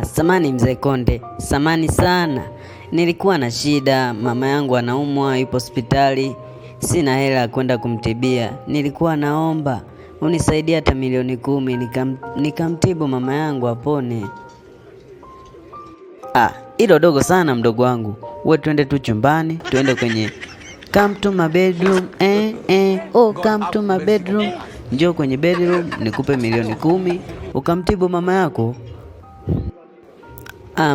Samani mzee Konde, samani sana. Nilikuwa na shida, mama yangu anaumwa, yupo hospitali. Sina hela ya kwenda kumtibia. Nilikuwa naomba unisaidie hata milioni 10 nikamtibu mama yangu apone. Hilo dogo sana mdogo wangu. Wewe twende tu chumbani, twende kwenye come to my bedroom. Come to my bedroom. Njoo kwenye bedroom nikupe milioni 10 ukamtibu mama yako.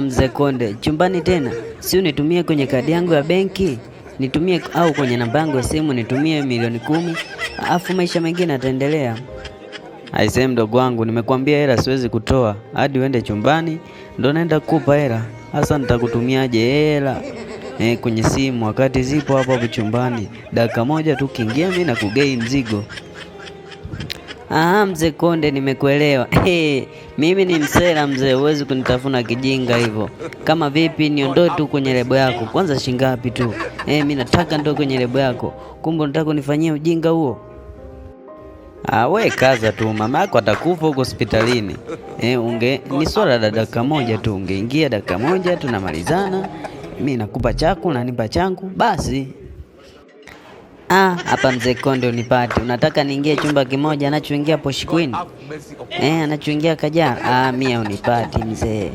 Mzee Konde, chumbani tena? Si unitumie kwenye kadi yangu ya benki, nitumie au kwenye namba yangu ya simu nitumie milioni 10, afu maisha mengine yataendelea. Aisee mdogo wangu, nimekwambia hela siwezi kutoa hadi uende chumbani ndo naenda kukupa hela. Hasa nitakutumiaje hela kwenye simu wakati zipo hapo hapo chumbani? Dakika moja tu kiingia mimi na kugei mzigo. Mzee Konde, nimekuelewa. Mimi ni msela mzee, huwezi kunitafuna kijinga hivyo. Kama vipi niondoe tu kwenye lebo yako? Kwanza shingapi tu? Mimi nataka ndo kwenye lebo yako. Kumbe unataka kunifanyia ujinga huo? We kaza tu, mama yako atakufa huko hospitalini. Ni swala la dakika moja tu, ungeingia dakika moja tunamalizana. Mimi nakupa chako na nipa changu basi. Hapa mzee Konde unipate. Unataka niingie chumba kimoja anachoingia Posh Queen? Anachoingia Kajala? Mimi unipate mzee.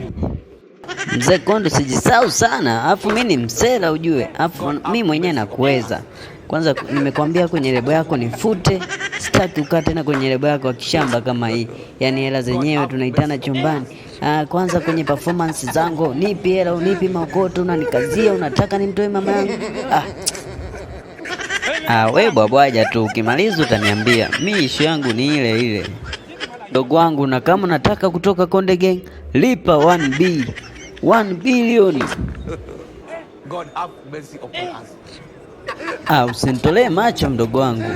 Mzee Konde sijisahau sana. Alafu mimi ni msela ujue. Alafu mimi mwenyewe nakuweza. Kwanza nimekwambia kwenye lebo yako nifute. Sitaki ukaa tena kwenye lebo yako ya kishamba kama hii. Yaani hela zenyewe tunaitana chumbani. Kwanza kwenye performance zangu nipi hela, unipi maokoto, unanikazia unataka nimtoe mama yangu. We bwabwaja tu, ukimaliza utaniambia. Mimi issue yangu ni ile ile dogo wangu, na kama unataka kutoka Konde Gang lipa 1 billion. God have mercy upon us. Usinitolee macho mdogo wangu.